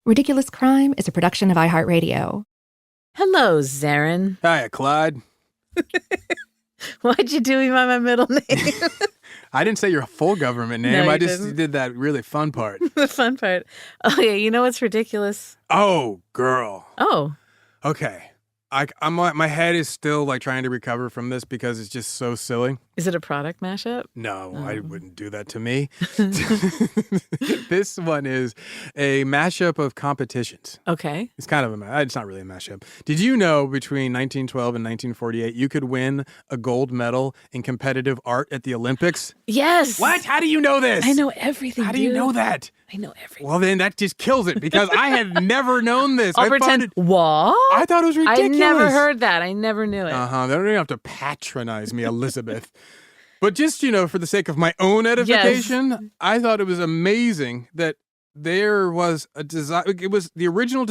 Ridiculous Crime is a production of iHeartRadio. Hello, Zaron. Hiya, Clyde. Why'd you do me by my middle name? I didn't say your full government name. No, I you just didn't. did that really fun part. The fun part. Oh, yeah, you know what's ridiculous? Oh, girl. Oh. Okay. My head is still like trying to recover from this because it's just so silly. Is it a product mashup? No, I wouldn't do that to me. This one is a mashup of competitions. Okay. It's kind of it's not really a mashup. Did you know between 1912 and 1948, you could win a gold medal in competitive art at the Olympics? Yes. What? How do you know this? I know everything, How do you know that? I know everything. Well, then that just kills it because I had never known this. I'll pretend. What? I thought it was ridiculous. I never heard that. I never knew it. They don't even have to patronize me, Elizabeth. But just, for the sake of my own edification, yes. I thought it was amazing that there was a desire. It was the original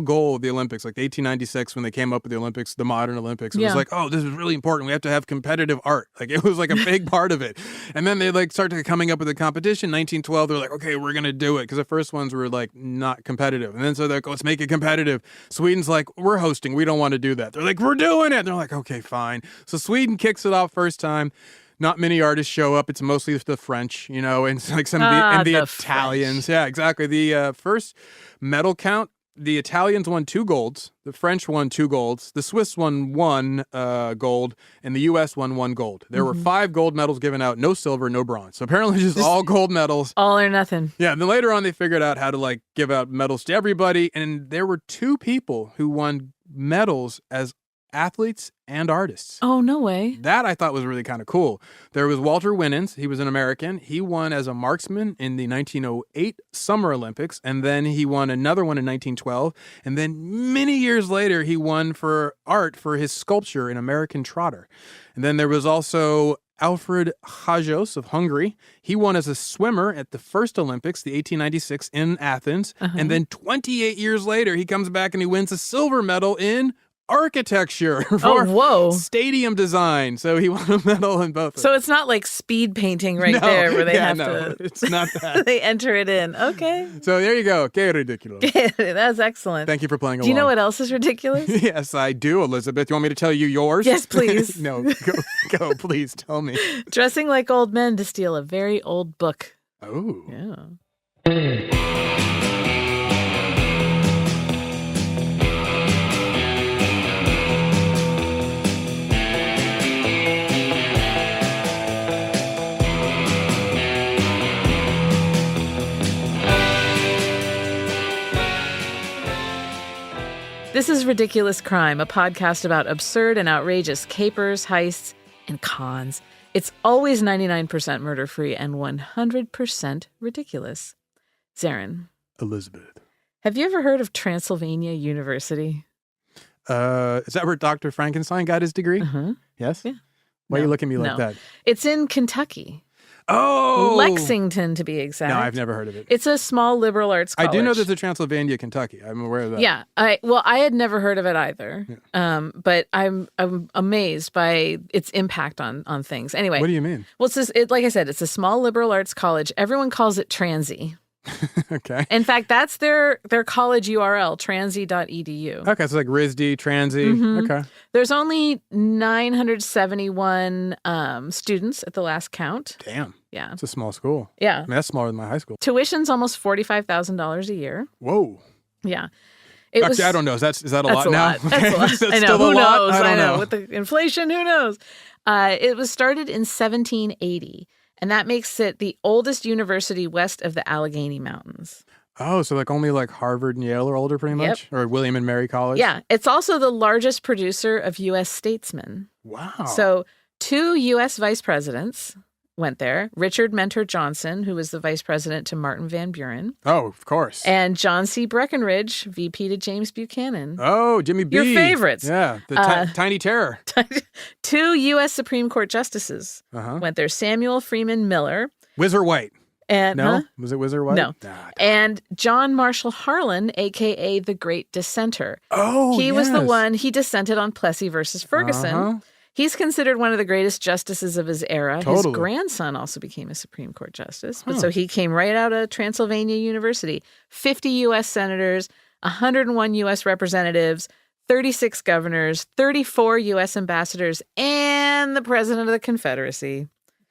goal of the Olympics, like 1896 when they came up with the Olympics, the modern Olympics. It was like, oh, this is really important. We have to have competitive art. Like it was like a big part of it. And then they started coming up with a competition. 1912, they're like, okay, we're going to do it. Because the first ones were like not competitive. And then so they're like, let's make it competitive. Sweden's like, we're hosting. We don't want to do that. They're like, we're doing it. They're like, okay, fine. So Sweden kicks it off first time. Not many artists show up. It's mostly the French, and like some of the Italians. French. Yeah, exactly. The first medal count, the Italians won 2 golds, the French won 2 golds, the Swiss won 1 gold, and the U.S. won 1 gold. There were 5 gold medals given out, no silver, no bronze. So apparently just all gold medals. All or nothing. Yeah, and then later on they figured out how to give out medals to everybody, and there were 2 people who won medals as athletes and artists. Oh, no way. That I thought was really kind of cool. There was Walter Winans. He was an American. He won as a marksman in the 1908 Summer Olympics, and then he won another one in 1912. And then many years later, he won for art for his sculpture, An American Trotter. And then there was also Alfred Hajos of Hungary. He won as a swimmer at the first Olympics, the 1896 in Athens. And then 28 years later, he comes back and he wins a silver medal in architecture for stadium design. So he won a medal in both. So it's not like speed painting there where they have to. It's not that. They enter it in. Okay. So there you go. Que ridiculous. That's excellent. Thank you for playing along. Do you know what else is ridiculous? Yes, I do, Elizabeth. You want me to tell you yours? Yes, please. No, go, please tell me. Dressing like old men to steal a very old book. Oh. Yeah. This is Ridiculous Crime, a podcast about absurd and outrageous capers, heists, and cons. It's always 99% murder-free and 100% ridiculous. Zaron. Elizabeth. Have you ever heard of Transylvania University? Is that where Dr. Frankenstein got his degree? Uh-huh. Yes? Yeah. Why are you looking at me like that? It's in Kentucky. Oh! Lexington, to be exact. No, I've never heard of it. It's a small liberal arts college. I do know there's a Transylvania, Kentucky. I'm aware of that. Yeah. I had never heard of it either. Yeah. But I'm amazed by its impact on things. Anyway. What do you mean? Well, like I said, it's a small liberal arts college. Everyone calls it Transy. Okay. In fact, that's their college URL, transy.edu. Okay, so like RISD, Transy. Mm-hmm. Okay. There's only 971 students at the last count. Damn. Yeah. It's a small school. Yeah. I mean, that's smaller than my high school. Tuition's almost $45,000 a year. Whoa. Yeah. Actually, I don't know. Is that a lot now? That's a lot. That's I know. Still Who a lot? knows? I don't know. With the inflation, who knows? It was started in 1780. And that makes it the oldest university west of the Allegheny Mountains. Oh, so only Harvard and Yale are older pretty much? Or William and Mary College? Yeah. It's also the largest producer of U.S. statesmen. Wow. So 2 U.S. vice presidents went there. Richard Mentor Johnson, who was the vice president to Martin Van Buren. Oh, of course. And John C. Breckinridge, VP to James Buchanan. Oh, Jimmy B. Your favorites. Yeah, the Tiny Terror. 2 U.S. Supreme Court justices went there. Samuel Freeman Miller. Whizzer White. And, no? Was it Whizzer White? No. And John Marshall Harlan, a.k.a. the Great Dissenter. Oh, He was the one, he dissented on Plessy versus Ferguson. He's considered one of the greatest justices of his era. Totally. His grandson also became a Supreme Court justice. But so he came right out of Transylvania University. 50 U.S. senators, 101 U.S. representatives, 36 governors, 34 U.S. ambassadors, and the president of the Confederacy.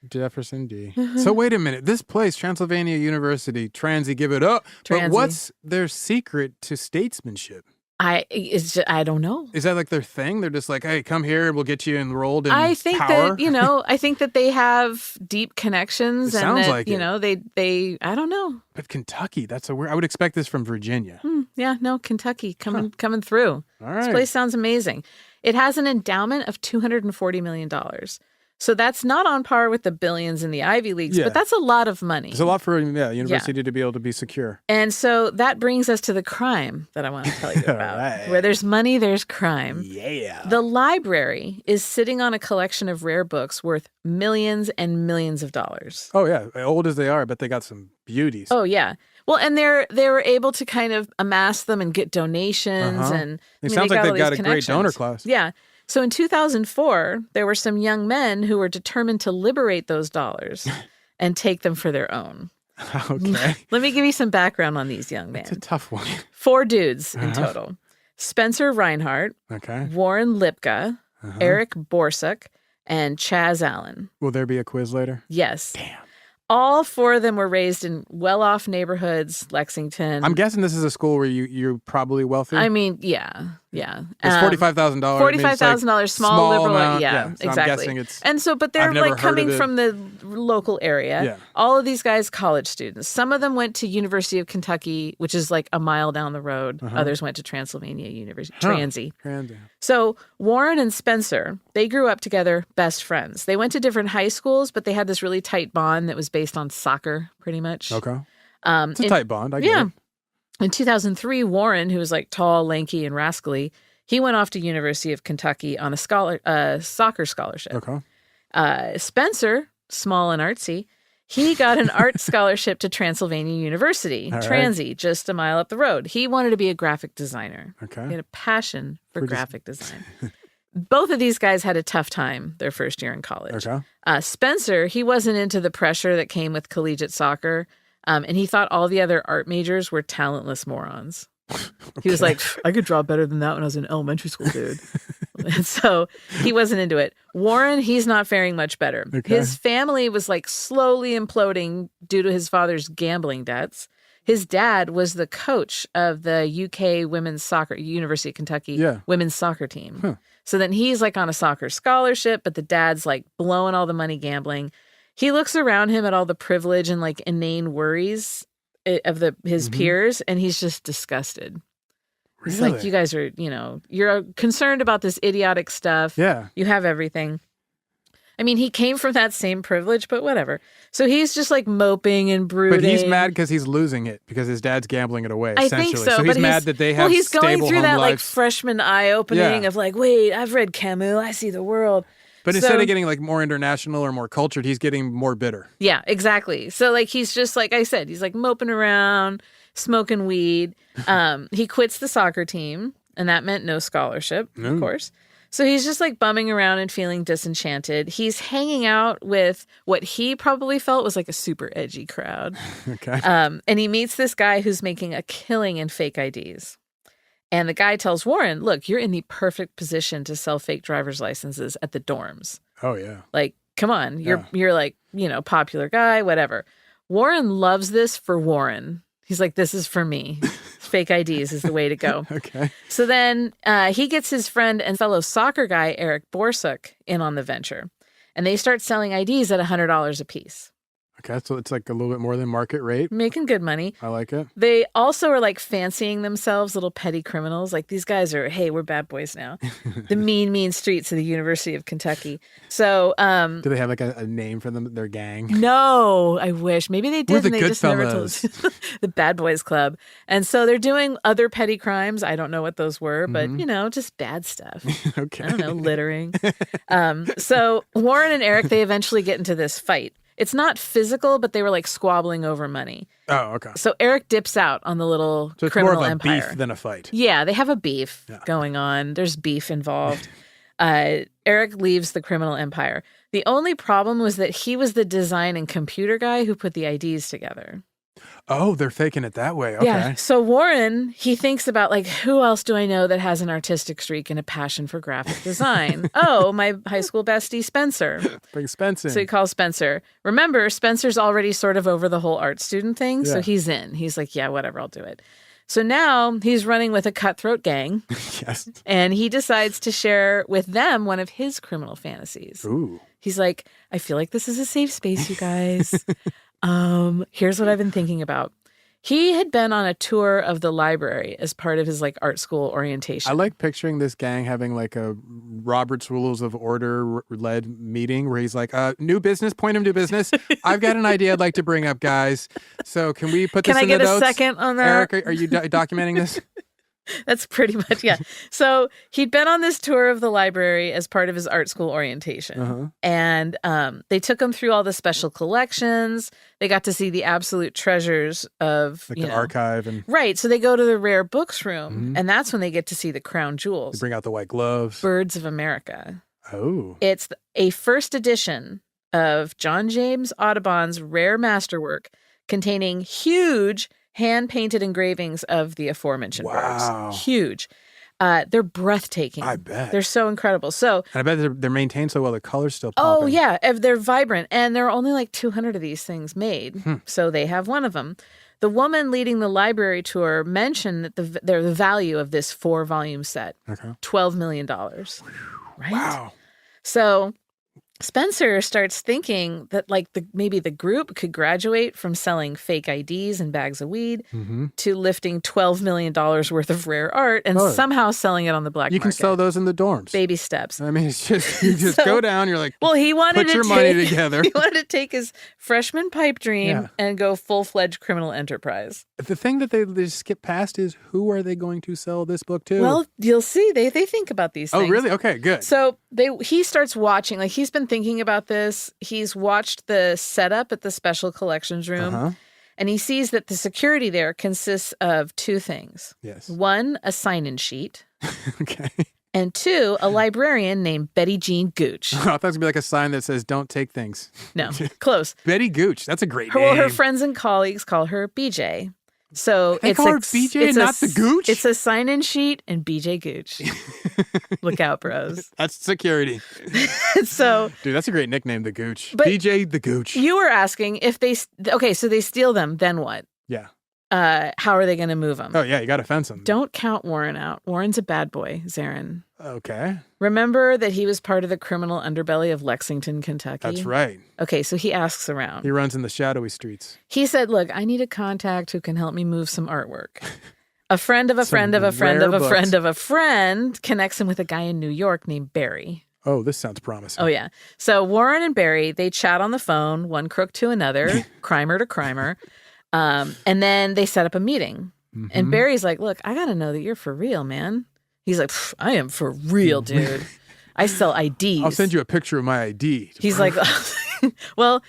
Jefferson D. So wait a minute. This place, Transylvania University, Transy, give it up. Transy. But what's their secret to statesmanship? I don't know. Is that like their thing? They're just like, hey, come here and we'll get you enrolled in I think power? that, I think that they have deep connections. It and sounds that, like it. they I don't know. But Kentucky, that's a weird. I would expect this from Virginia. Yeah, no, Kentucky coming through. All right. This place sounds amazing. It has an endowment of $240 million. So that's not on par with the billions in the Ivy Leagues, but that's a lot of money. It's a lot for a university to be able to be secure. And so that brings us to the crime that I want to tell you about. Right. Where there's money, there's crime. Yeah. The library is sitting on a collection of rare books worth millions and millions of dollars. Oh, yeah. Old as they are, but they got some beauties. Oh, yeah. Well, and they were able to kind of amass them and get donations. And it sounds like they've got a great donor class. Yeah. So in 2004, there were some young men who were determined to liberate those dollars and take them for their own. Okay. Let me give you some background on these young men. It's a tough one. 4 dudes in total. Spencer Reinhardt, Okay. Warren Lipka, Eric Borsuk, and Chaz Allen. Will there be a quiz later? Yes. Damn. All 4 of them were raised in well-off neighborhoods, Lexington. I'm guessing this is a school where you're probably wealthy. I mean, yeah. It's $45,000. $45,000, small liberal. amount. Yeah, So exactly. I'm guessing it's. And so, but they're I've never like heard coming of it. from the local area. Yeah. All of these guys, college students. Some of them went to University of Kentucky, which is like a mile down the road. Others went to Transylvania University, Transy. Transy. So Warren and Spencer, they grew up together, best friends. They went to different high schools, but they had this really tight bond that was based on soccer, pretty much. Okay. It's a tight bond. I get it. In 2003, Warren, who was like tall, lanky, and rascally, he went off to University of Kentucky on a soccer scholarship. Okay. Spencer, small and artsy, he got an art scholarship to Transylvania University, Transy, just a mile up the road. He wanted to be a graphic designer. Okay. He had a passion for graphic design. Both of these guys had a tough time their first year in college. Okay. Spencer, he wasn't into the pressure that came with collegiate soccer, and he thought all the other art majors were talentless morons. He was like, I could draw better than that when I was in elementary school, dude. And so he wasn't into it. Warren, he's not faring much better. Okay. His family was like slowly imploding due to his father's gambling debts. His dad was the coach of the UK women's soccer, University of Kentucky women's soccer team. Huh. So then he's like on a soccer scholarship, but the dad's like blowing all the money gambling. He looks around him at all the privilege and like inane worries of his peers, and he's just disgusted. He's like, you guys are, you're concerned about this idiotic stuff. Yeah. You have everything. I mean, he came from that same privilege, but whatever. So he's just like moping and brooding. But he's mad because he's losing it because his dad's gambling it away, I essentially. think so. So he's mad that they have he's going stable through home that like lives. freshman eye-opening of like, wait, I've read Camus. I see the world. But instead of getting like more international or more cultured, he's getting more bitter. Yeah, exactly. So like he's just like I said, he's like moping around, smoking weed. He quits the soccer team, and that meant no scholarship, of course. So he's just like bumming around and feeling disenchanted. He's hanging out with what he probably felt was like a super edgy crowd. Okay. And he meets this guy who's making a killing in fake IDs. And the guy tells Warren, look, you're in the perfect position to sell fake driver's licenses at the dorms. Oh, yeah. Like, come on. You're like, popular guy, whatever. Warren loves this for Warren. He's like, this is for me. Fake IDs is the way to go. Okay. So then he gets his friend and fellow soccer guy, Eric Borsuk, in on the venture. And they start selling IDs at $100 a piece. Okay, so it's like a little bit more than market rate. Making good money. I like it. They also are like fancying themselves little petty criminals. Like these guys are, hey, we're bad boys now. The mean streets of the University of Kentucky. So do they have like a name for them, their gang? No, I wish. Maybe they did. We're the and they good just never told fellas. the Bad Boys Club. And so they're doing other petty crimes. I don't know what those were, but just bad stuff. Okay. I don't know, littering. So Warren and Eric, they eventually get into this fight. It's not physical, but they were like squabbling over money. Oh, okay. So Eric dips out on the little So it's criminal more of a empire. beef than a fight. Yeah, they have a beef going on. There's beef involved. Eric leaves the criminal empire. The only problem was that he was the design and computer guy who put the IDs together. Oh, they're faking it that way. Okay. Yeah. So Warren, he thinks about like, who else do I know that has an artistic streak and a passion for graphic design? Oh, my high school bestie, Spencer. Bring Spencer. So he calls Spencer. Remember, Spencer's already sort of over the whole art student thing. So he's in. He's like, yeah, whatever, I'll do it. So now he's running with a cutthroat gang. Yes. And he decides to share with them one of his criminal fantasies. Ooh. He's like, I feel like this is a safe space, you guys. Here's what I've been thinking about. He had been on a tour of the library as part of his like art school orientation. I like picturing this gang having like a Robert's Rules of Order led meeting where he's like, new business, point of new business. I've got an idea I'd like to bring up, guys. So can we put this in the notes? Can I get a second on that? Eric, are you documenting this? That's pretty much, yeah. So he'd been on this tour of the library as part of his art school orientation. And they took him through all the special collections. They got to see the absolute treasures of, like the archive. And right. So they go to the rare books room, and that's when they get to see the crown jewels. They bring out the white gloves. Birds of America. Oh. It's a first edition of John James Audubon's rare masterwork containing huge hand-painted engravings of the aforementioned birds. Huge. They're breathtaking. I bet. They're so incredible. So, and I bet they're maintained so well, the color's still popping. Oh, yeah. They're vibrant. And there are only like 200 of these things made. So they have one of them. The woman leading the library tour mentioned that the value of this 4-volume set, $12 million. Right? Wow. So Spencer starts thinking that like maybe the group could graduate from selling fake IDs and bags of weed to lifting $12 million worth of rare art and somehow selling it on the black market. You can sell those in the dorms. Baby steps. I mean, it's just, you just go down, you're like, well, he wanted put your money together. He wanted to take his freshman pipe dream and go full-fledged criminal enterprise. The thing that they just skip past is, who are they going to sell this book to? Well, you'll see. They think about these things. Oh, really? Okay, good. So he starts watching. Like, he's been thinking about this. He's watched the setup at the special collections room, and he sees that the security there consists of 2 things. Yes. 1, a sign-in sheet. Okay. And 2, a librarian named Betty Jean Gooch. I thought it was going to be like a sign that says, don't take things. No, close. Betty Gooch. That's a great name. Well, her friends and colleagues call her BJ. So they call her BJ and not the Gooch? It's a sign-in sheet and BJ Gooch. Look out, bros. That's security. So, dude, that's a great nickname, the Gooch. But BJ the Gooch. You were asking if they... Okay, so they steal them, then what? Yeah. How are they going to move them? Oh, yeah, you got to fence them. Don't count Warren out. Warren's a bad boy, Zaron. Okay. Remember that he was part of the criminal underbelly of Lexington, Kentucky? That's right. Okay, so he asks around. He runs in the shadowy streets. He said, look, I need a contact who can help me move some artwork. A friend of a friend of a friend of a friend of a friend connects him with a guy in New York named Barry. Oh, this sounds promising. Oh, yeah. So Warren and Barry, they chat on the phone, one crook to another, crimer to crimer. And then they set up a meeting. And Barry's like, look, I got to know that you're for real, man. He's like, I am for real, dude. I sell IDs. I'll send you a picture of my ID. He's like, well,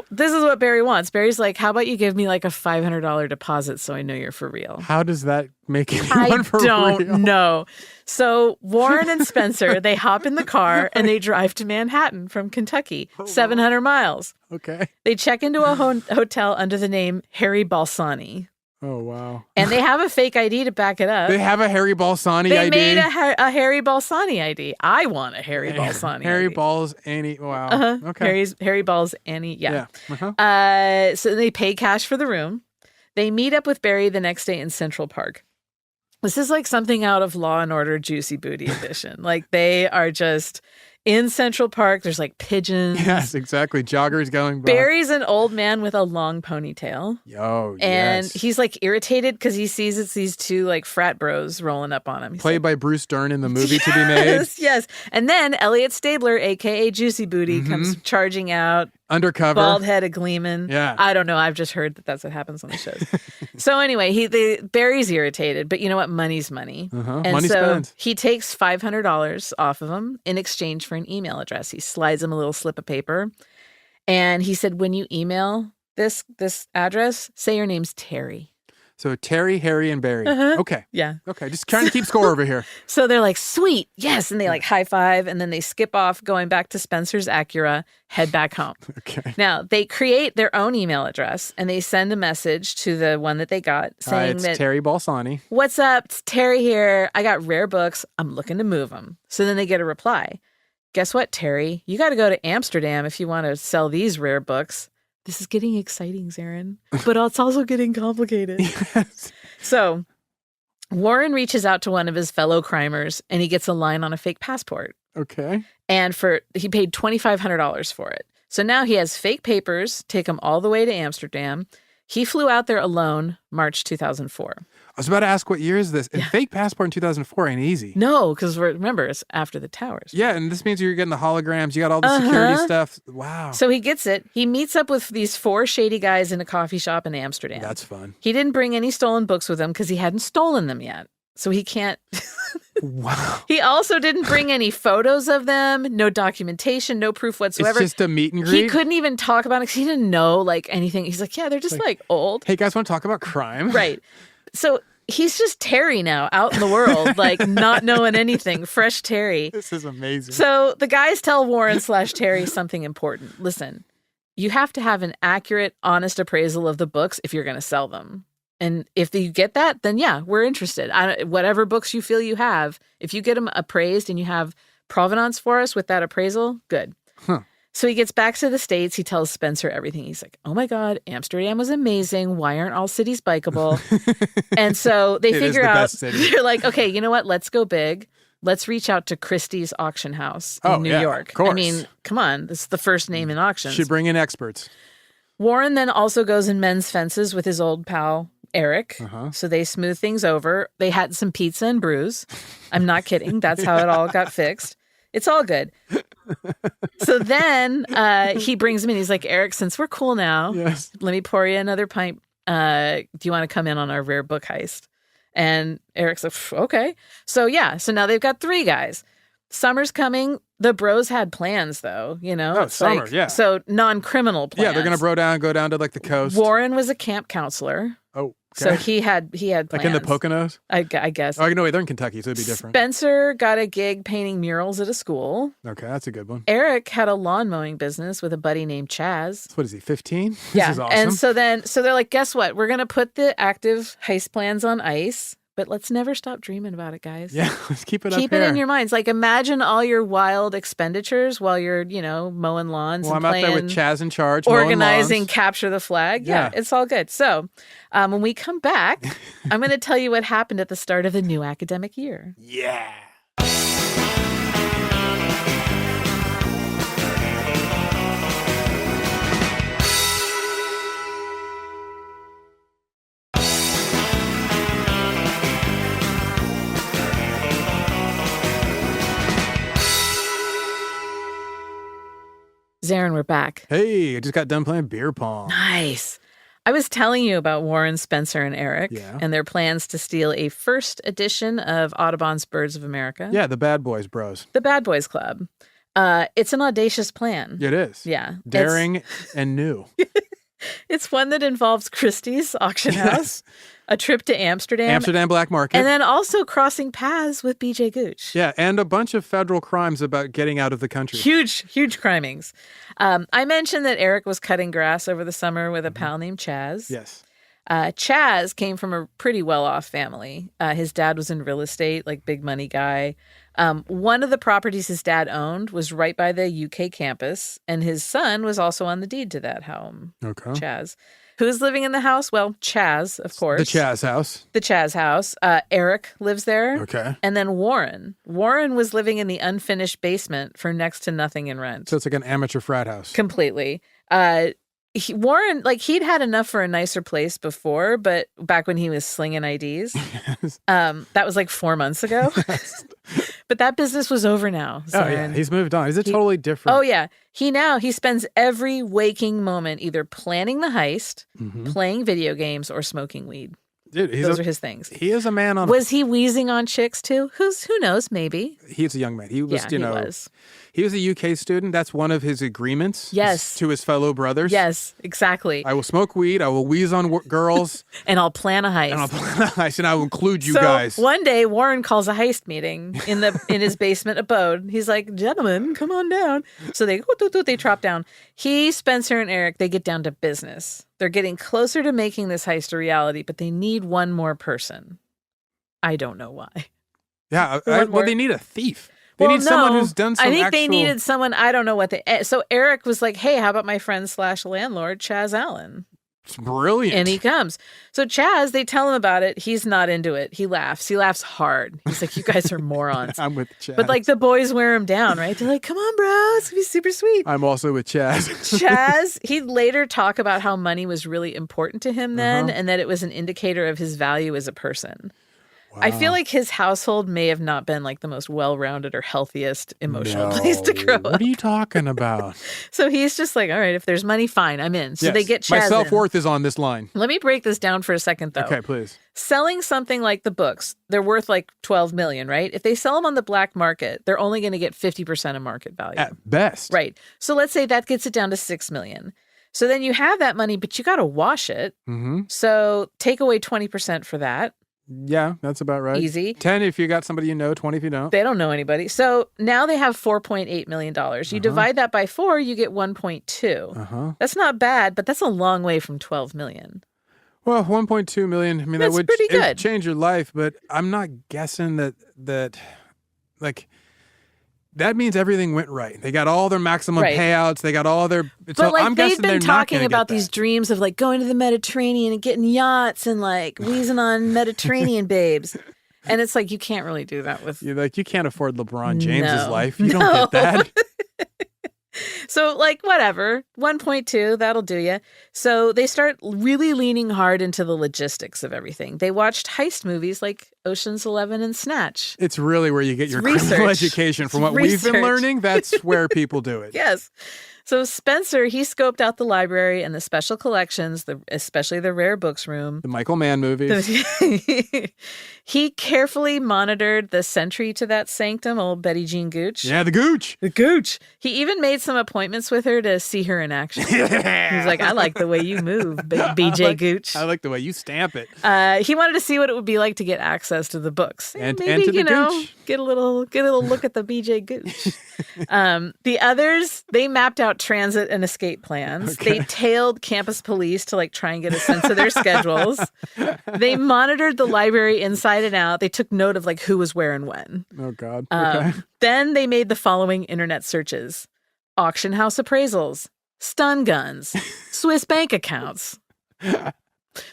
this is what Barry wants. Barry's like, how about you give me like a $500 deposit so I know you're for real? How does that make anyone for real? I don't know. So Warren and Spencer, they hop in the car and they drive to Manhattan from Kentucky, 700 miles. Okay. They check into a hotel under the name Harry Balsani. Oh, wow. And they have a fake ID to back it up. They have a Harry Balsani ID? They made a Harry Balsani ID. I want a Harry Balsani Harry ID. Balls Annie. Wow. Okay. Harry Balls Annie. Yeah. So they pay cash for the room. They meet up with Barry the next day in Central Park. This is like something out of Law and Order Juicy Booty edition. Like they are just... in Central Park, there's like pigeons. Yes, exactly. Joggers going by. Barry's an old man with a long ponytail. Oh, and yes. he's like irritated because he sees it's these 2 like frat bros rolling up on him. He's Played like, by Bruce Dern in the movie to be made. Yes. And then Elliot Stabler, a.k.a. Juicy Booty, comes charging out. Undercover. Bald-headed gleaming. Yeah. I don't know. I've just heard that that's what happens on the shows. So anyway, Barry's irritated, but you know what? Money's money. And money so spent. he takes $500 off of him in exchange for an email address. He slides him a little slip of paper. And he said, when you email this address, say your name's Terry. So Terry, Harry, and Barry. Okay. Yeah. Okay. Just trying to keep score over here. So they're like, sweet, yes. And they like high five, and then they skip off going back to Spencer's Acura, head back home. Okay. Now, they create their own email address, and they send a message to the one that they got saying it's that, Terry Balsani. "What's up? It's Terry here. I got rare books. I'm looking to move them." So then they get a reply. "Guess what, Terry? You got to go to Amsterdam if you want to sell these rare books." This is getting exciting, Zaron, but it's also getting complicated. Yes. So Warren reaches out to one of his fellow crimers, and he gets a line on a fake passport. Okay. And he paid $2,500 for it. So now he has fake papers, take him all the way to Amsterdam. He flew out there alone, March 2004. I was about to ask, what year is this? And fake passport in 2004 ain't easy. No, because remember, it's after the towers. Yeah, and this means you're getting the holograms. You got all the security stuff. Wow. So he gets it. He meets up with these 4 shady guys in a coffee shop in Amsterdam. That's fun. He didn't bring any stolen books with him because he hadn't stolen them yet. So he can't. Wow. He also didn't bring any photos of them, no documentation, no proof whatsoever. It's just a meet and greet. He couldn't even talk about it because he didn't know like anything. He's like, yeah, they're just like old. Hey, guys, want to talk about crime? Right. So he's just Terry now out in the world, like not knowing anything. Fresh Terry. This is amazing. So the guys tell Warren/Terry something important. Listen, you have to have an accurate, honest appraisal of the books if you're going to sell them. And if you get that, then yeah, we're interested. Whatever books you feel you have, if you get them appraised and you have provenance for us with that appraisal, good. Huh. So he gets back to the States. He tells Spencer everything. He's like, oh my God, Amsterdam was amazing. Why aren't all cities bikeable? And so they figure out, they're like, okay, you know what? Let's go big. Let's reach out to Christie's auction house in New York. Of course. I mean, come on. This is the first name in auctions. Should bring in experts. Warren then also goes and mends fences with his old pal, Eric. So they smooth things over. They had some pizza and brews. I'm not kidding. That's how it all got fixed. It's all good. So then he brings him in. He's like, Eric, since we're cool now, let me pour you another pint. Do you want to come in on our rare book heist? And Eric's like, okay. So yeah, so now they've got 3 guys. Summer's coming. The bros had plans, though, you know? Oh, summer, yeah. So non-criminal plans. Yeah, they're going to go down to like the coast. Warren was a camp counselor. Oh, okay. So he had plans. Like in the Poconos? I guess. Oh, no, wait, they're in Kentucky, so it'd be different. Spencer got a gig painting murals at a school. Okay, that's a good one. Eric had a lawn mowing business with a buddy named Chaz. What is he, 15? Yeah. This is awesome. And so they're like, guess what? We're going to put the active heist plans on ice. But let's never stop dreaming about it, guys. Yeah, let's keep it up Keep it in your minds. Like, imagine all your wild expenditures while you're, mowing lawns and I'm playing, out there with Chaz in charge, organizing Capture the Flag. Yeah, it's all good. So when we come back, I'm going to tell you what happened at the start of the new academic year. Yeah. Zaron, we're back. Hey, I just got done playing beer pong. Nice. I was telling you about Warren, Spencer, and Eric and their plans to steal a first edition of Audubon's Birds of America. Yeah, the Bad Boys Bros. The Bad Boys Club. It's an audacious plan. It is. Yeah. Daring and new. It's one that involves Christie's auction house, a trip to Amsterdam black market, and then also crossing paths with BJ Gooch. Yeah, and a bunch of federal crimes about getting out of the country. Huge crimings. I mentioned that Eric was cutting grass over the summer with a pal named Chaz. Yes. Chaz came from a pretty well-off family. His dad was in real estate, like big money guy. One of the properties his dad owned was right by the UK campus, and his son was also on the deed to that home. Okay. Chaz. Who's living in the house? Well, Chaz, of course. The Chaz house. The Chaz house. Eric lives there. Okay. And then Warren. Warren was living in the unfinished basement for next to nothing in rent. So it's like an amateur frat house. Completely. Warren, like, he'd had enough for a nicer place before, but back when he was slinging IDs, that was like 4 months ago. But that business was over now. Oh, yeah. He's moved on. He's totally different. Oh, yeah. He spends every waking moment either planning the heist, playing video games, or smoking weed. Dude, Those are his things. He is a man on... Was he wheezing on chicks too? Who knows? Maybe. He's a young man. He was, he was. He was a UK student. That's one of his agreements. Yes. To his fellow brothers. Yes, exactly. I will smoke weed. I will wheeze on girls. And I'll plan a heist. And I will include you guys. One day, Warren calls a heist meeting in his basement abode. He's like, "Gentlemen, come on down." So they drop down. He, Spencer, and Eric, they get down to business. They're getting closer to making this heist a reality, but they need one more person. I don't know why. Yeah, well, they need a thief. They need someone who's done some they needed someone, I don't know what so Eric was like, "Hey, how about my friend / landlord, Chaz Allen?" It's brilliant. And he comes. So Chaz, they tell him about it. He's not into it. He laughs. He laughs hard. He's like, "You guys are morons." I'm with Chaz. But like the boys wear him down, right? They're like, "Come on, bro. It's going to be super sweet." I'm also with Chaz. Chaz, he'd later talk about how money was really important to him then and that it was an indicator of his value as a person. Wow. I feel like his household may have not been like the most well-rounded or healthiest emotional place to grow up. What are you talking about? So he's just like, all right, if there's money, fine, I'm in. So they get Chaz My self-worth is on this line. Let me break this down for a second, though. Okay, please. Selling something like the books, they're worth like $12 million, right? If they sell them on the black market, they're only going to get 50% of market value. At best. Right. So let's say that gets it down to $6 million. So then you have that money, but you got to wash it. Mm-hmm. So take away 20% for that. Yeah, that's about right. Easy. 10 if you got somebody you know, 20 if you don't. They don't know anybody. So now they have $4.8 million. You divide that by 4, you get 1.2. That's not bad, but that's a long way from 12 million. Well, 1.2 million, I mean, that's that would pretty good. Change your life, but I'm not guessing that like, that means everything went right. They got all their maximum payouts. They got all their... But like, they've been talking about these dreams of like going to the Mediterranean and getting yachts and like wheezing on Mediterranean babes. And it's like, you can't really do that with... You can't afford LeBron James's life. You don't get that. So like, whatever, 1.2, that'll do you. So they start really leaning hard into the logistics of everything. They watched heist movies like Ocean's 11 and Snatch. It's really where you get your criminal education. From what we've been learning, that's where people do it. Yes. So Spencer, he scoped out the library and the special collections, especially the rare books room. The Michael Mann movies. He carefully monitored the sentry to that sanctum, old Betty Jean Gooch. Yeah, the Gooch. The Gooch. He even made some appointments with her to see her in action. He's like, "I like the way you move, BJ Gooch. I like the way you stamp it." He wanted to see what it would be like to get access to the books. And maybe, to the Gooch. Get a little look at the BJ Gooch. The others, they mapped out transit and escape plans. Okay. They tailed campus police to like try and get a sense of their schedules. They monitored the library inside and out. They took note of like who was where and when. Oh God. Okay. Then they made the following internet searches: auction house appraisals, stun guns, Swiss bank accounts. They're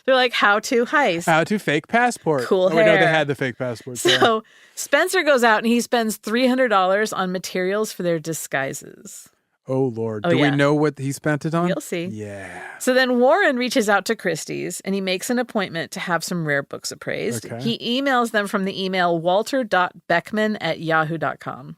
like, how to heist. How to fake passport. Cool hair. We know they had the fake passport. So Spencer goes out and he spends $300 on materials for their disguises. Oh, Lord. Do we know what he spent it on? You'll see. Yeah. So then Warren reaches out to Christie's and he makes an appointment to have some rare books appraised. Okay. He emails them from the email walter.beckman@yahoo.com.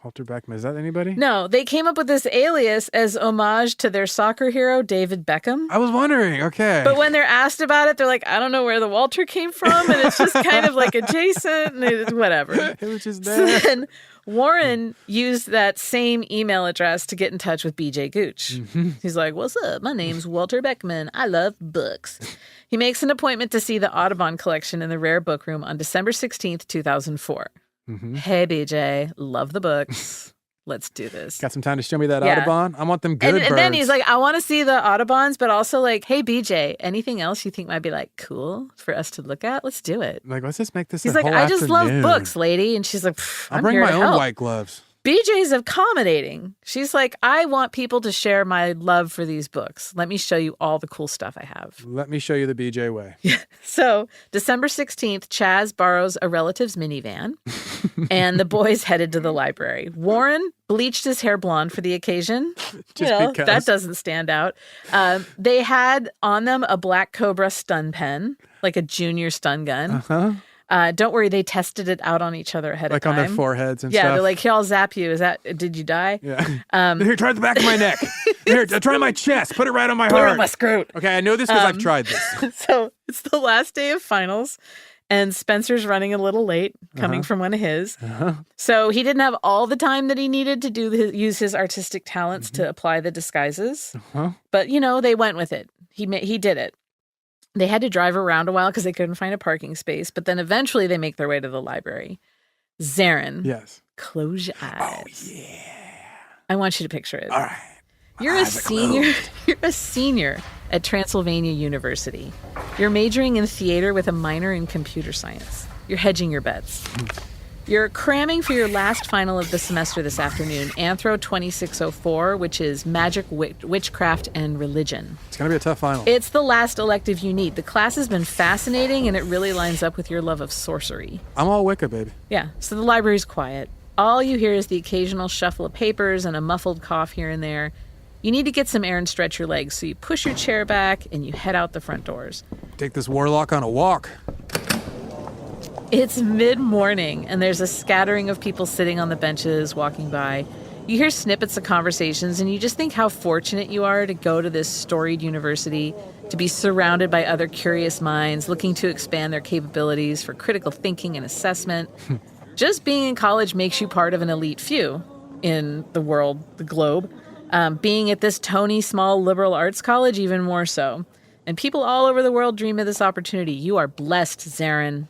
Walter Beckman. Is that anybody? No, they came up with this alias as homage to their soccer hero, David Beckham. I was wondering. Okay. But when they're asked about it, they're like, I don't know where the Walter came from. And it's just kind of like adjacent and whatever. It was just there. So then Warren used that same email address to get in touch with BJ Gooch. Mm-hmm. He's like, "What's up? My name's Walter Beckman. I love books." He makes an appointment to see the Audubon collection in the rare book room on December 16th, 2004. Mm-hmm. "Hey, BJ, love the books. Let's do this. Got some time to show me that Audubon? I want them good birds." And then he's like, "I want to see the Audubons, but also like, hey, BJ, anything else you think might be like cool for us to look at? Let's do it." Like, let's just make this He's a like, whole "I just afternoon. love books, lady." And she's like, I'll bring my own white gloves. BJ's accommodating. She's like, "I want people to share my love for these books. Let me show you all the cool stuff I have." Let me show you the BJ way. Yeah. So December 16th, Chaz borrows a relative's minivan and the boys headed to the library. Warren bleached his hair blonde for the occasion. Because. That doesn't stand out. They had on them a Black Cobra stun pen, like a junior stun gun. Uh-huh. Don't worry, they tested it out on each other ahead of time. Like on their foreheads and stuff. Yeah, they're like, here, I'll zap you. Did you die? Yeah. Here, try the back of my neck. Here, try my chest. Put it right on my heart. Put it on my scrot. Okay, I know this because I've tried this. So it's the last day of finals, and Spencer's running a little late, coming from one of his. So he didn't have all the time that he needed to use his artistic talents to apply the disguises. But, they went with it. He did it. They had to drive around a while because they couldn't find a parking space. But then eventually they make their way to the library. Zaron. Yes. Close your eyes. Oh, yeah. I want you to picture it. All right. You're a senior. You're a senior at Transylvania University. You're majoring in theater with a minor in computer science. You're hedging your bets. You're cramming for your last final of the semester this afternoon, Anthro 2604, which is magic, witchcraft, and religion. It's going to be a tough final. It's the last elective you need. The class has been fascinating, and it really lines up with your love of sorcery. I'm all Wicca, baby. Yeah, so the library's quiet. All you hear is the occasional shuffle of papers and a muffled cough here and there. You need to get some air and stretch your legs, so you push your chair back and you head out the front doors. Take this warlock on a walk. It's mid-morning, and there's a scattering of people sitting on the benches, walking by. You hear snippets of conversations, and you just think how fortunate you are to go to this storied university, to be surrounded by other curious minds looking to expand their capabilities for critical thinking and assessment. Just being in college makes you part of an elite few in the world, the globe. Being at this Tony small liberal arts college, even more so. And people all over the world dream of this opportunity. You are blessed, Zaron.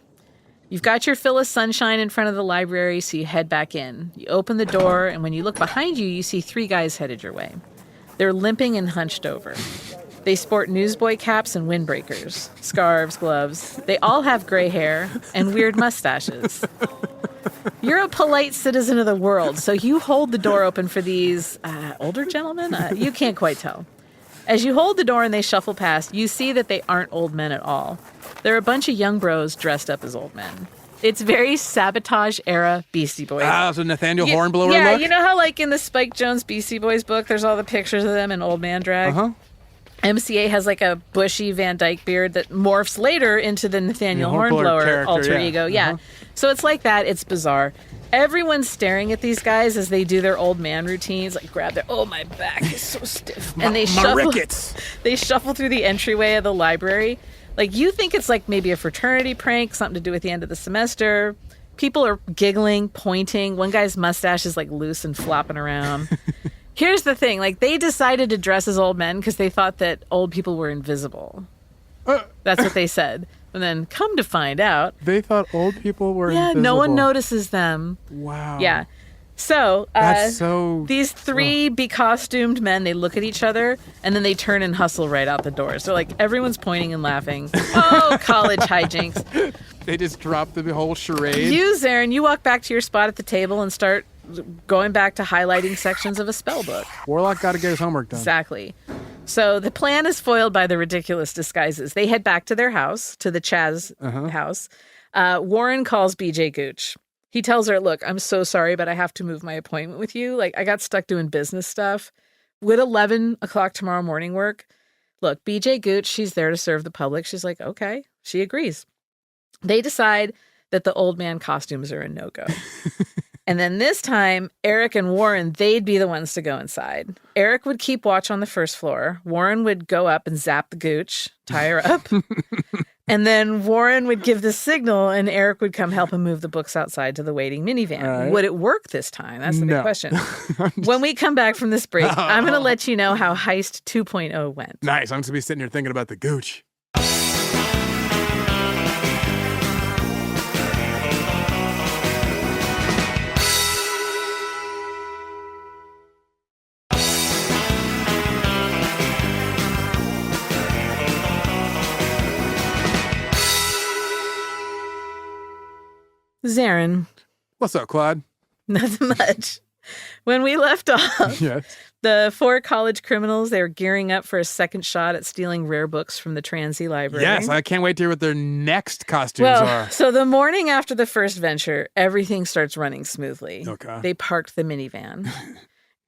You've got your fill of sunshine in front of the library, so you head back in. You open the door, and when you look behind you, you see 3 guys headed your way. They're limping and hunched over. They sport newsboy caps and windbreakers, scarves, gloves. They all have gray hair and weird mustaches. You're a polite citizen of the world, so you hold the door open for these older gentlemen? You can't quite tell. As you hold the door and they shuffle past, you see that they aren't old men at all. They're a bunch of young bros dressed up as old men. It's very Sabotage-era Beastie Boys. So Nathaniel Hornblower yeah, look? you know how like in the Spike Jonze Beastie Boys book, there's all the pictures of them in old man drag? MCA has like a bushy Van Dyke beard that morphs later into the Nathaniel Hornblower alter ego. Yeah. So it's like that. It's bizarre. Everyone's staring at these guys as they do their old man routines, like grab their, my back is so stiff. And they shuffle through the entryway of the library. Like you think it's like maybe a fraternity prank, something to do with the end of the semester. People are giggling, pointing. One guy's mustache is like loose and flopping around. Here's the thing, like they decided to dress as old men because they thought that old people were invisible. That's what they said. And then come to find out, they thought old people were invisible. No one notices them. Wow. Yeah. So, these 3 be-costumed men, they look at each other, and then they turn and hustle right out the door. So, like, everyone's pointing and laughing. Oh, college hijinks. They just dropped the whole charade. You, Zaron, you walk back to your spot at the table and start going back to highlighting sections of a spell book. Warlock got to get his homework done. Exactly. So the plan is foiled by the ridiculous disguises. They head back to their house, to the Chaz house. Warren calls BJ Gooch. He tells her, look, I'm so sorry, but I have to move my appointment with you. Like, I got stuck doing business stuff. Would 11 o'clock tomorrow morning work? Look, BJ Gooch, she's there to serve the public. She's like, okay. She agrees. They decide that the old man costumes are a no-go. And then this time, Eric and Warren, they'd be the ones to go inside. Eric would keep watch on the first floor. Warren would go up and zap the Gooch, tie her up. And then Warren would give the signal, and Eric would come help him move the books outside to the waiting minivan. Right. Would it work this time? That's the big question. When we come back from this break, I'm going to let you know how Heist 2.0 went. Nice. I'm going to be sitting here thinking about the Gooch. Zaron. What's up, Claude? Nothing much. When we left off, the 4 college criminals, they were gearing up for a second shot at stealing rare books from the Transy library. Yes, I can't wait to hear what their next costumes are. So the morning after the first venture, everything starts running smoothly. Okay. They parked the minivan.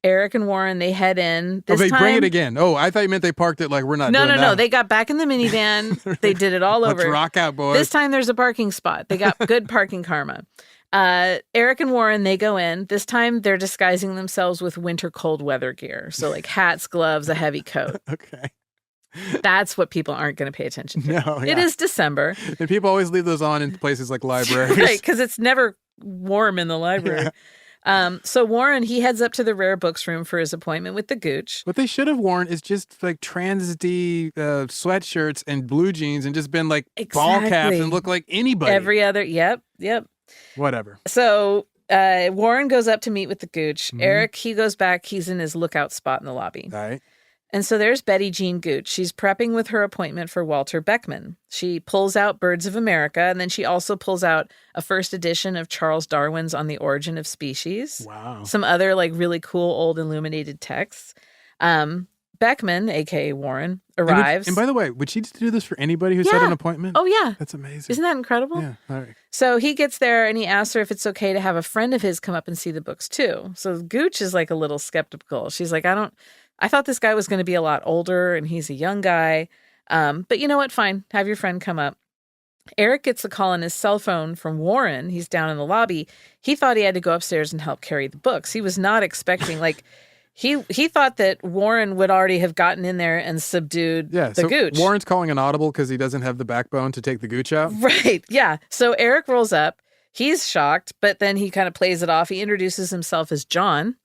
Eric and Warren, they head in. They bring it again. Oh, I thought you meant they parked it like we're not doing that. No. They got back in the minivan. They did it all over. Let's rock out, boys. This time there's a parking spot. They got good parking karma. Eric and Warren, they go in. This time they're disguising themselves with winter cold weather gear. So like hats, gloves, a heavy coat. Okay. That's what people aren't going to pay attention to. No, yeah. It is December. And people always leave those on in places like libraries. Right, because it's never warm in the library. Yeah. So Warren, he heads up to the rare books room for his appointment with the Gooch. What they should have worn is just like Transy sweatshirts and blue jeans and just been like ball caps and look like anybody. Every other, yep. Whatever. So Warren goes up to meet with the Gooch. Mm-hmm. Eric, he goes back. He's in his lookout spot in the lobby. All right. And so there's Betty Jean Gooch. She's prepping with her appointment for Walter Beckman. She pulls out Birds of America, and then she also pulls out a first edition of Charles Darwin's On the Origin of Species. Wow. Some other like really cool old illuminated texts. Beckman, a.k.a. Warren, arrives. And by the way, would she do this for anybody who set an appointment? Oh, yeah. That's amazing. Isn't that incredible? Yeah. All right. So he gets there and he asks her if it's okay to have a friend of his come up and see the books too. So Gooch is like a little skeptical. She's like, I thought this guy was going to be a lot older and he's a young guy. But you know what? Fine. Have your friend come up. Eric gets a call on his cell phone from Warren. He's down in the lobby. He thought he had to go upstairs and help carry the books. He was not expecting, like, he thought that Warren would already have gotten in there and subdued the Gooch. Warren's calling an audible because he doesn't have the backbone to take the Gooch out. Right. Yeah. So Eric rolls up. He's shocked, but then he kind of plays it off. He introduces himself as John.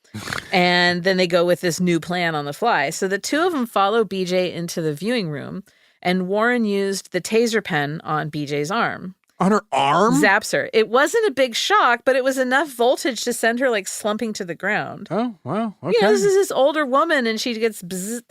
And then they go with this new plan on the fly. So the two of them follow BJ into the viewing room, and Warren used the taser pen on BJ's arm. On her arm? Zaps her. It wasn't a big shock, but it was enough voltage to send her like slumping to the ground. Oh, wow. Okay. You know, this is this older woman, and she gets bzzzt.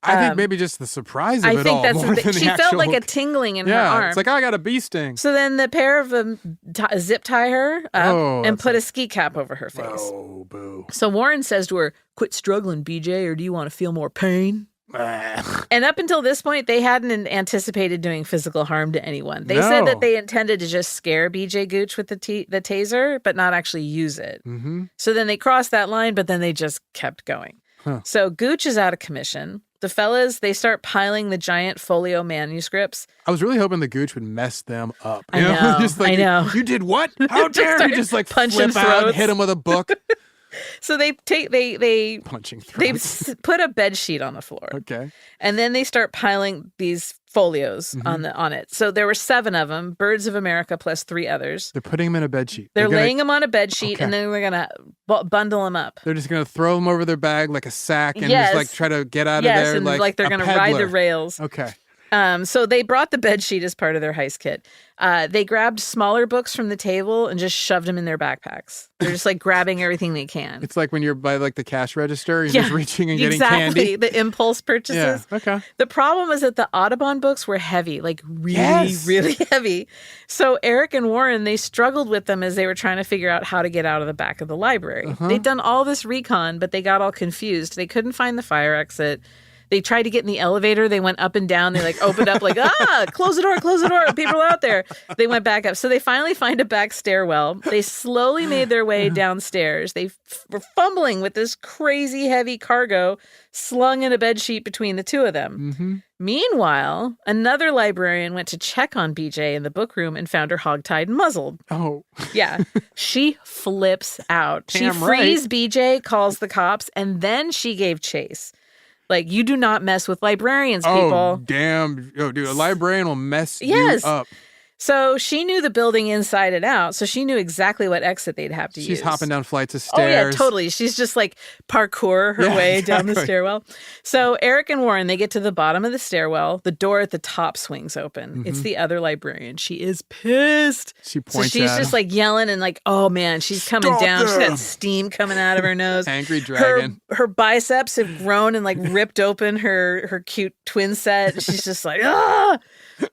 I think maybe just the surprise of it all. I think that's she felt like a tingling in her arm. It's like, I got a bee sting. So then the pair of them zip tie her up and put a ski cap over her face. Oh, boo. So Warren says to her, "Quit struggling, BJ, or do you want to feel more pain?" And up until this point, they hadn't anticipated doing physical harm to anyone. They said that they intended to just scare BJ Gooch with the taser, but not actually use it. Mm-hmm. So then they crossed that line, but then they just kept going. Huh. So Gooch is out of commission. The fellas, they start piling the giant folio manuscripts. I was really hoping the Gooch would mess them up. I know. Just like, I know. You did what? How dare you just like punching flip out and throats. hit him with a book? So they punching throats. They put a bed sheet on the floor. Okay. And then they start piling these folios on it. So there were 7 of them, Birds of America plus 3 others. They're putting them in a bed sheet. They're laying them on a bed sheet, and then we're going to bundle them up. They're just going to throw them over their bag like a sack and just like try to get out of there and like they're going to ride the rails. Okay. So they brought the bed sheet as part of their heist kit. They grabbed smaller books from the table and just shoved them in their backpacks. They're just like grabbing everything they can. It's like when you're by like the cash register, you're just reaching and getting candy. The impulse purchases. Yeah, okay. The problem is that the Audubon books were heavy, like really heavy. So Eric and Warren, they struggled with them as they were trying to figure out how to get out of the back of the library. They'd done all this recon, but they got all confused. They couldn't find the fire exit. They tried to get in the elevator. They went up and down. They like opened up like, close the door. People are out there. They went back up. So they finally find a back stairwell. They slowly made their way downstairs. They were fumbling with this crazy heavy cargo slung in a bedsheet between the two of them. Mm-hmm. Meanwhile, another librarian went to check on BJ in the book room and found her hogtied and muzzled. Oh. Yeah. She flips out. She frees BJ, calls the cops, and then she gave chase. Like, you do not mess with librarians, people. Oh, damn. Oh, dude, a librarian will mess you up. So she knew the building inside and out, so she knew exactly what exit they'd have to use. She's hopping down flights of stairs. Oh, yeah, totally. She's just like parkour her way down the stairwell. So Eric and Warren, they get to the bottom of the stairwell. The door at the top swings open. Mm-hmm. It's the other librarian. She is pissed. She points So she's at just him. like yelling and like, oh man, she's coming down. She's got steam coming out of her nose. Angry dragon. Her biceps have grown and like ripped open her cute twin set. She's just like, ah!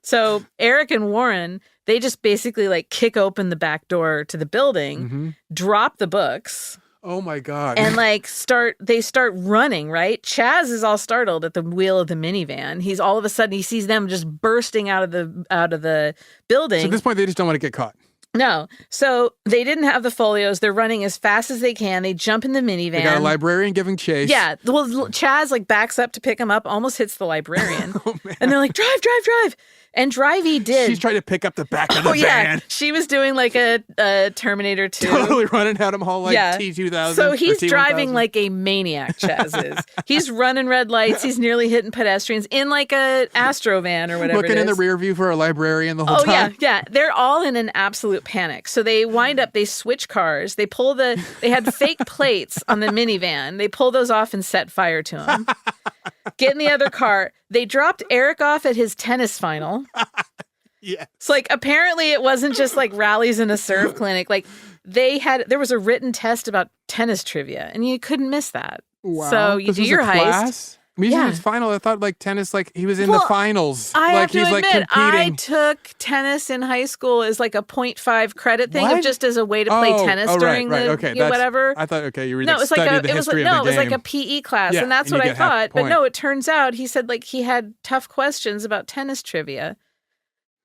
So Eric and Warren, they just basically like kick open the back door to the building, drop the books. Oh my God. And like start running, right? Chaz is all startled at the wheel of the minivan. He's all of a sudden he sees them just bursting out of the building. So at this point they just don't want to get caught. No. So they didn't have the folios. They're running as fast as they can. They jump in the minivan. They got a librarian giving chase. Yeah. Well, Chaz like backs up to pick him up, almost hits the librarian. Oh, man. And they're like, drive. And Drivey did. She's trying to pick up the back of the van. Yeah. She was doing like a Terminator 2. Totally running at him all like T-2000. So he's driving like a maniac, Chaz is. He's running red lights. He's nearly hitting pedestrians in like a Astro van or whatever. Looking in the rear view for a librarian the whole time. Yeah. They're all in an absolute panic. So they wind up, they switch cars. They had fake plates on the minivan. They pull those off and set fire to them. Get in the other car. They dropped Eric off at his tennis final. Yeah. So like apparently it wasn't just like rallies in a surf clinic. Like there was a written test about tennis trivia and you couldn't miss that. Wow. So you do your heist. Class? I mean, his final. I thought like tennis, like he was in the finals. I like have to he's admit, like competing. I took tennis in high school as like a 0.5 credit thing, of just as a way to play tennis during the whatever. I thought you were no, it was like the history of the game. it was like a PE class, and that's what I thought. But no, it turns out he said like he had tough questions about tennis trivia.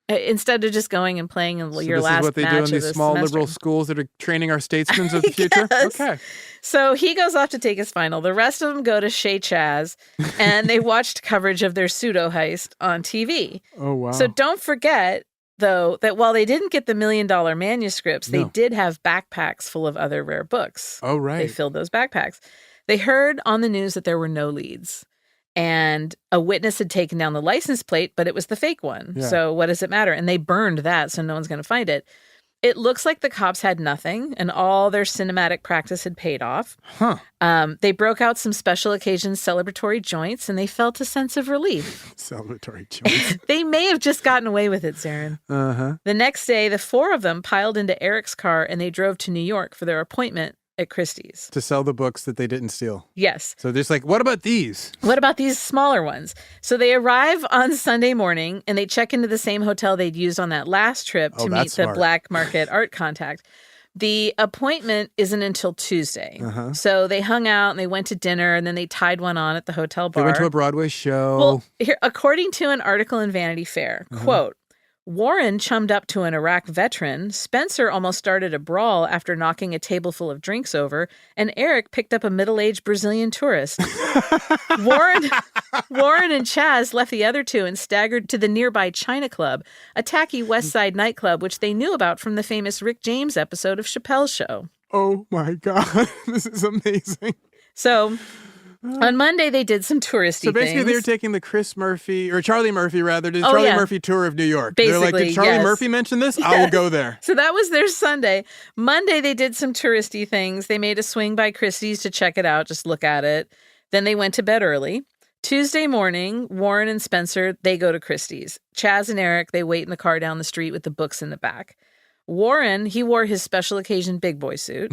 Instead of just going and playing in your last match. This is what they do in these small semester. liberal schools that are training our statesmen of the future? Okay. So he goes off to take his final. The rest of them go to Chez Chaz, and they watched coverage of their pseudo heist on TV. Oh, wow. So don't forget, though, that while they didn't get the $1 million manuscripts, they did have backpacks full of other rare books. Oh, right. They filled those backpacks. They heard on the news that there were no leads. And a witness had taken down the license plate, but it was the fake one. Yeah. So what does it matter? And they burned that, so no one's going to find it. It looks like the cops had nothing, and all their cinematic practice had paid off. Huh. They broke out some special occasion celebratory joints, and they felt a sense of relief. Celebratory joints. They may have just gotten away with it, Zaron. Uh-huh. The next day, the four of them piled into Eric's car, and they drove to New York for their appointment at Christie's. To sell the books that they didn't steal. Yes. So they're just like, what about these? What about these smaller ones? So they arrive on Sunday morning and they check into the same hotel they'd used on that last trip to meet the black market art contact. The appointment isn't until Tuesday. Uh-huh. So they hung out and they went to dinner and then they tied one on at the hotel bar. They went to a Broadway show. Well, here, according to an article in Vanity Fair, quote, Warren chummed up to an Iraq veteran, Spencer almost started a brawl after knocking a table full of drinks over, and Eric picked up a middle-aged Brazilian tourist. Warren and Chaz left the other two and staggered to the nearby China Club, a tacky West Side nightclub which they knew about from the famous Rick James episode of Chappelle's Show. Oh my God, this is amazing. So on Monday, they did some touristy things. So basically, they were taking the Charlie Murphy, Murphy tour of New York. Basically, they're like, did Charlie Murphy mention this? Yes. I will go there. So that was their Sunday. Monday, they did some touristy things. They made a swing by Christie's to check it out, just look at it. Then they went to bed early. Tuesday morning, Warren and Spencer, they go to Christie's. Chaz and Eric, they wait in the car down the street with the books in the back. Warren, he wore his special occasion big boy suit.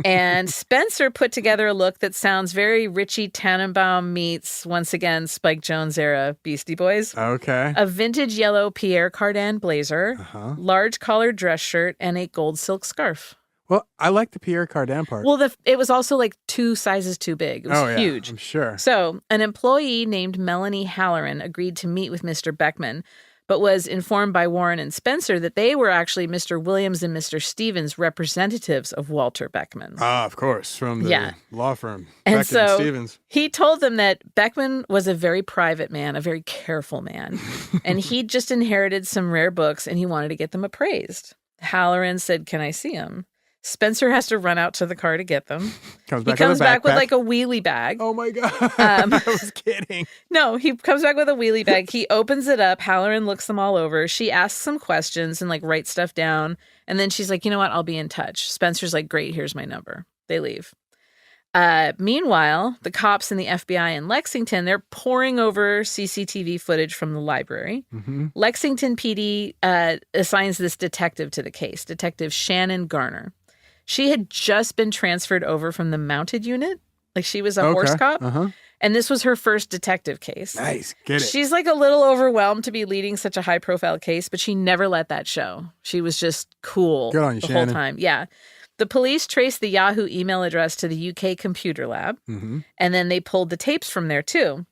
And Spencer put together a look that sounds very Richie Tannenbaum meets, once again, Spike Jones era Beastie Boys. Okay. A vintage yellow Pierre Cardin blazer, large collared dress shirt, and a gold silk scarf. Well, I like the Pierre Cardin part. Well, it was also like 2 sizes too big. It was huge. I'm sure. So an employee named Melanie Halloran agreed to meet with Mr. Beckman, but was informed by Warren and Spencer that they were actually Mr. Williams and Mr. Stevens, representatives of Walter Beckman. Ah, of course, from the law firm. And Beckman so Stevens. He told them that Beckman was a very private man, a very careful man, and he'd just inherited some rare books and he wanted to get them appraised. Halloran said, "Can I see them?" Spencer has to run out to the car to get them. He comes back with like a wheelie bag. Oh my God. I was kidding. No, he comes back with a wheelie bag. He opens it up. Halloran looks them all over. She asks some questions and like writes stuff down. And then she's like, you know what? I'll be in touch. Spencer's like, great, here's my number. They leave. Meanwhile, the cops and the FBI in Lexington, they're poring over CCTV footage from the library. Mm-hmm. Lexington PD assigns this detective to the case, Detective Shannon Garner. She had just been transferred over from the mounted unit. Like she was a horse cop. And this was her first detective case. Nice. Get it. She's like a little overwhelmed to be leading such a high profile case, but she never let that show. She was just cool Good on you, the Shannon. whole time. Yeah. The police traced the Yahoo email address to the UK computer lab. And then they pulled the tapes from there too.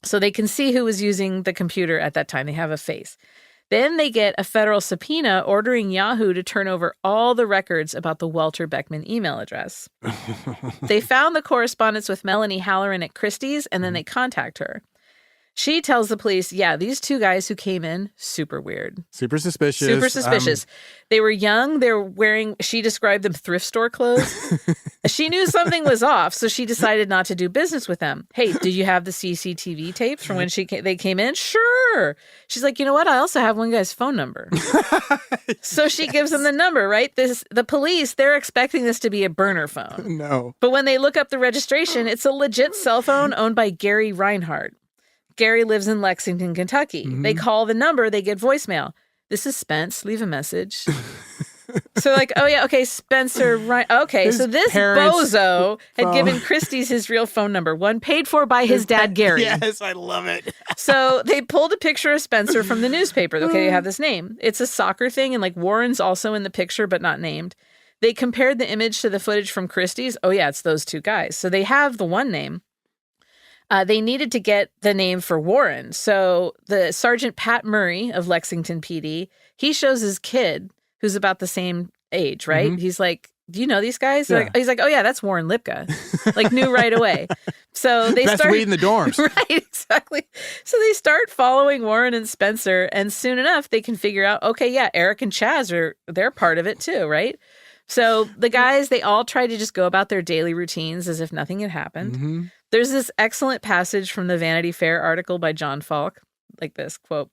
So they can see who was using the computer at that time. They have a face. Then they get a federal subpoena ordering Yahoo to turn over all the records about the Walter Beckman email address. They found the correspondence with Melanie Halloran at Christie's, and then they contact her. She tells the police, yeah, these two guys who came in, super weird. Super suspicious. Super suspicious. They were young. They were wearing, she described them thrift store clothes. She knew something was off, so she decided not to do business with them. Hey, did you have the CCTV tapes from when they came in? Sure. She's like, you know what? I also have one guy's phone number. So she gives them the number, right? The police, they're expecting this to be a burner phone. No. But when they look up the registration, it's a legit cell phone owned by Gary Reinhardt. Gary lives in Lexington, Kentucky. Mm-hmm. They call the number, they get voicemail. This is Spence. Leave a message. So like, oh yeah, okay, Spencer, right. Okay, so this bozo had given Christie's his real phone number, one paid for by his dad, Gary. Yes, I love it. So they pulled a picture of Spencer from the newspaper. Okay, they have this name. It's a soccer thing, and like Warren's also in the picture, but not named. They compared the image to the footage from Christie's. Oh yeah, it's those two guys. So they have the one name. They needed to get the name for Warren. So the Sergeant Pat Murray of Lexington PD, he shows his kid, who's about the same age, right? Mm-hmm. He's like, do you know these guys? Yeah. He's like, oh yeah, that's Warren Lipka. Like knew right away. So they Best weed in the dorms. Right, exactly. So they start following Warren and Spencer, and soon enough they can figure out, okay, yeah, Eric and Chaz they're part of it too, right? So the guys, they all try to just go about their daily routines as if nothing had happened. Mm-hmm. There's this excellent passage from the Vanity Fair article by John Falk, like this, quote,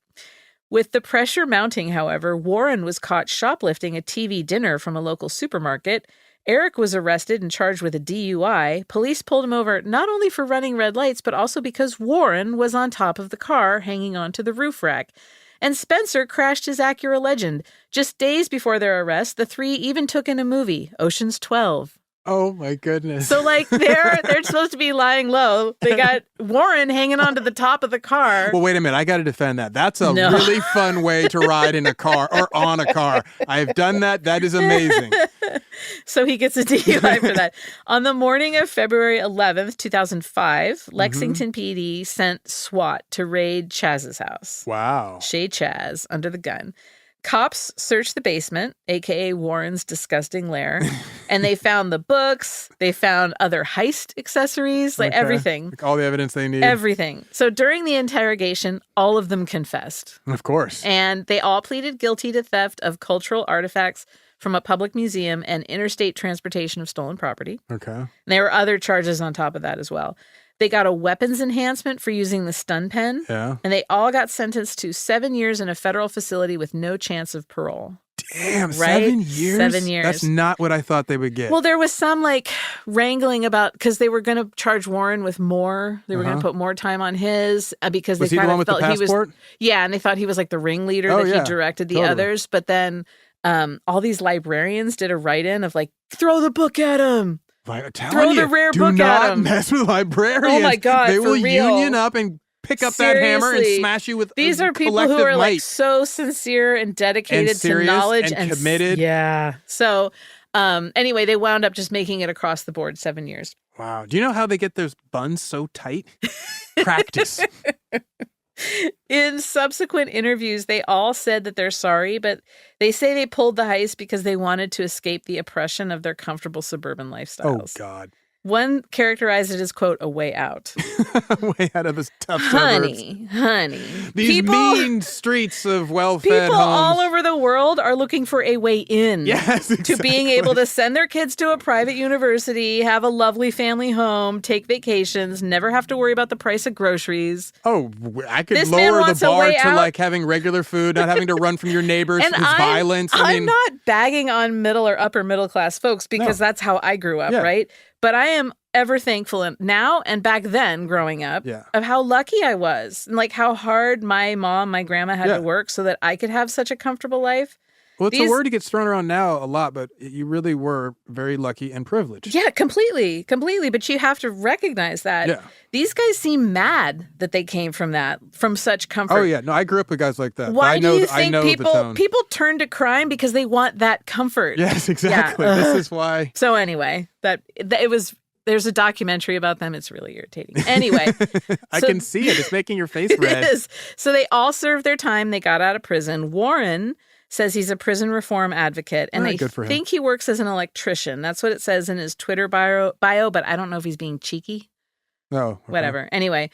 with the pressure mounting, however, Warren was caught shoplifting a TV dinner from a local supermarket. Eric was arrested and charged with a DUI. Police pulled him over not only for running red lights, but also because Warren was on top of the car hanging onto the roof rack. And Spencer crashed his Acura Legend. Just days before their arrest, the three even took in a movie, Ocean's 12. Oh my goodness. So like they're supposed to be lying low. They got Warren hanging onto the top of the car. Well, wait a minute. I got to defend that. That's a really fun way to ride in a car or on a car. I've done that. That is amazing. So he gets a DUI for that. On the morning of February 11th, 2005, Lexington PD sent SWAT to raid Chaz's house. Wow. Shay Chaz under the gun. Cops searched the basement, a.k.a. Warren's disgusting lair, and they found the books. They found other heist accessories, like everything. Like all the evidence they need. Everything. So during the interrogation, all of them confessed. Of course. And they all pleaded guilty to theft of cultural artifacts from a public museum and interstate transportation of stolen property. Okay. And there were other charges on top of that as well. They got a weapons enhancement for using the stun pen. Yeah. And they all got sentenced to 7 years in a federal facility with no chance of parole. Damn, right? 7 years? 7 years. That's not what I thought they would get. Well, there was some like wrangling about, because they were going to charge Warren with more. They were going to put more time on his because was they kind of felt he was. Yeah, and they thought he was like the ringleader he directed the others. But then all these librarians did a write-in of like, throw the book at him. Throw the rare book at them. Do not mess with librarians. Oh my God, they will real. union up and pick up that hammer and smash you with These are people who are like so sincere and dedicated to knowledge and committed. Yeah. So anyway, they wound up just making it across the board 7 years. Wow. Do you know how they get those buns so tight? Practice. In subsequent interviews, they all said that they're sorry, but they say they pulled the heist because they wanted to escape the oppression of their comfortable suburban lifestyles. Oh, God. One characterized it as, quote, a way out. Way out of the tough suburbs. Honey. These mean streets of well-fed people homes. all over the world are looking for a way in. Yes, exactly. To being able to send their kids to a private university, have a lovely family home, take vacations, never have to worry about the price of groceries. Oh, I could lower the bar to like having regular food, not having to run from your neighbors who's violence. I'm not bagging on middle or upper middle class folks because that's how I grew up, right? But I am ever thankful now and back then growing up of how lucky I was and like how hard my mom, my grandma had to work so that I could have such a comfortable life. Well, it's a word that gets thrown around now a lot, but you really were very lucky and privileged. Yeah, completely. But you have to recognize that. Yeah. These guys seem mad that they came from such comfort. Oh, yeah. No, I grew up with guys like that. Why do you think people turn to crime because they want that comfort? Yes, exactly. Yeah. This is why. So anyway, it was There's a documentary about them. It's really irritating. Anyway. I can see it. It's making your face red. It is. So they all served their time. They got out of prison. Warren says he's a prison reform advocate, and I think he works as an electrician. That's what it says in his Twitter bio, but I don't know if he's being cheeky. No. Okay. Whatever. Anyway,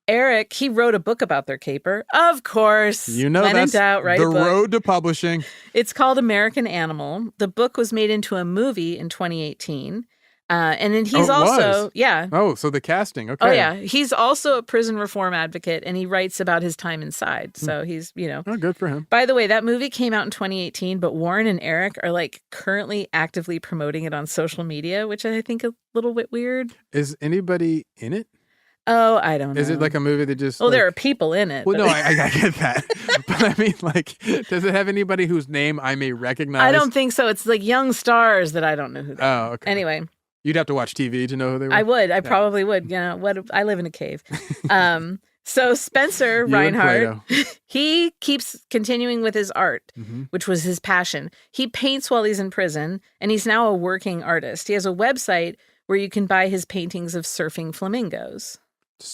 Eric, he wrote a book about their caper. Of course. You know, when that's in doubt, write the a book. road to publishing. It's called American Animal. The book was made into a movie in 2018. And then he's also, yeah. Oh, so the casting. Okay. Oh, yeah. He's also a prison reform advocate, and he writes about his time inside. So he's, Oh, good for him. By the way, that movie came out in 2018, but Warren and Eric are like currently actively promoting it on social media, which I think a little bit weird. Is anybody in it? Oh, I don't know. Is it like a movie that just... Well, there are people in it. Well, no, I get that. But I mean, like, does it have anybody whose name I may recognize? I don't think so. It's like young stars that I don't know who they are. Oh, okay. Anyway. You'd have to watch TV to know who they were? I would. I probably would. I live in a cave. So Spencer Reinhardt, he keeps continuing with his art, which was his passion. He paints while he's in prison, and he's now a working artist. He has a website where you can buy his paintings of surfing flamingos.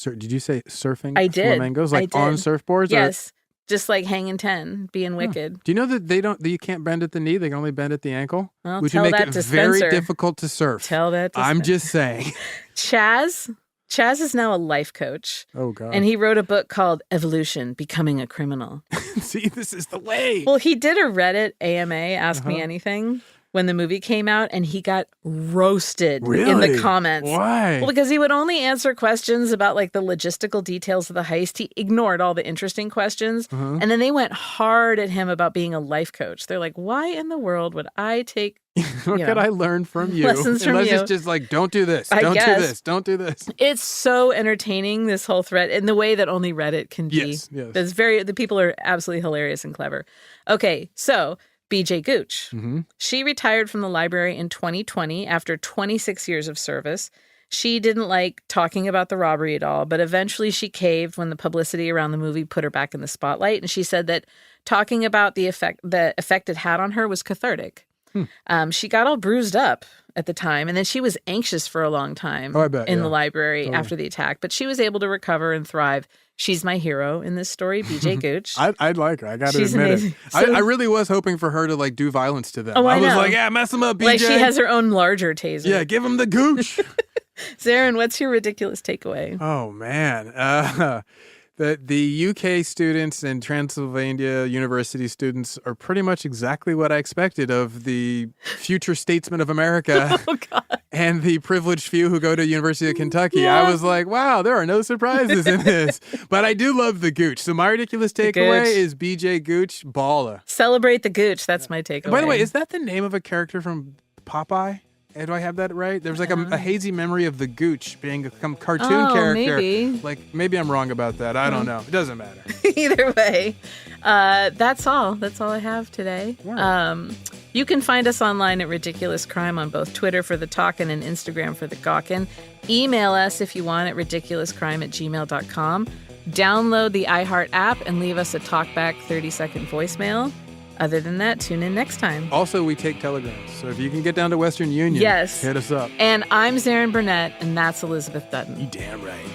Did you say surfing flamingos? flamingos? Like on surfboards? Yes. Just like hanging 10, being wicked. Do you know that you can't bend at the knee? They can only bend at the ankle? Well, which would make it very difficult to surf. Tell that to I'm just saying. Chaz is now a life coach. Oh, God. And he wrote a book called Evolution, Becoming a Criminal. See, this is the way. Well, he did a Reddit AMA, Ask Me Anything, when the movie came out, and he got roasted in the comments. Why? Well, because he would only answer questions about like the logistical details of the heist. He ignored all the interesting questions. And then they went hard at him about being a life coach. They're like, why in the world would I take what could I learn from you? Lessons from Unless you. It's just like, don't do this. Don't do this. Don't do this. It's so entertaining, this whole thread, in the way that only Reddit can be. Yes. The people are absolutely hilarious and clever. Okay, so BJ Gooch. She retired from the library in 2020 after 26 years of service. She didn't like talking about the robbery at all, but eventually she caved when the publicity around the movie put her back in the spotlight. And she said that talking about the effect it had on her was cathartic. She got all bruised up at the time, and then she was anxious for a long time the library after the attack, but she was able to recover and thrive. She's my hero in this story, BJ Gooch. I'd like her. I got to admit amazing. it. I really was hoping for her to like do violence to them. I was know. like, yeah, mess them up, BJ. Like she has her own larger taser. Yeah, give them the Gooch. Zaron, what's your ridiculous takeaway? Oh, man. The UK students and Transylvania University students are pretty much exactly what I expected of the future statesmen of America and the privileged few who go to University of Kentucky. Yeah. I was like, wow, there are no surprises in this. But I do love the Gooch. So my ridiculous takeaway is BJ Gooch, baller. Celebrate the Gooch. That's my takeaway. By the way, is that the name of a character from Popeye? Do I have that right? There's like a hazy memory of the Gooch being a cartoon character. Maybe. Like, maybe I'm wrong about that. I don't know. It doesn't matter. Either way. That's all. That's all I have today. You can find us online at Ridiculous Crime on both Twitter for the Talkin' and Instagram for the Gawkin'. Email us if you want at ridiculouscrime@gmail.com. Download the iHeart app and leave us a talkback 30-second voicemail. Other than that, tune in next time. Also, we take telegrams, so if you can get down to Western Union, hit us up. And I'm Zaron Burnett, and that's Elizabeth Dutton. You damn right.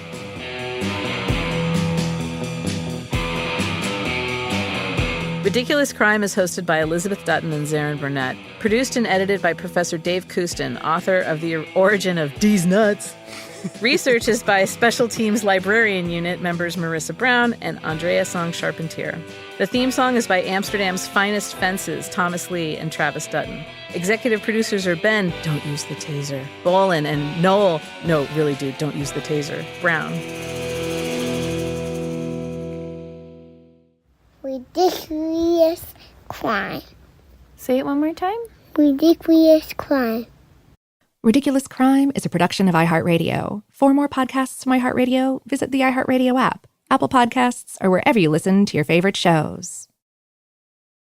Ridiculous Crime is hosted by Elizabeth Dutton and Zaron Burnett. Produced and edited by Professor Dave Kustin, author of The Origin of D's Nuts. Research is by Special Teams Librarian Unit members Marissa Brown and Andrea Song-Charpentier. The theme song is by Amsterdam's Finest Fences, Thomas Lee and Travis Dutton. Executive producers are Ben, don't use the taser, Bolin, and Noel, no, really, dude, don't use the taser, Brown. Ridiculous crime. Say it one more time. Ridiculous crime. Ridiculous Crime is a production of iHeartRadio. For more podcasts from iHeartRadio, visit the iHeartRadio app, Apple Podcasts, or wherever you listen to your favorite shows.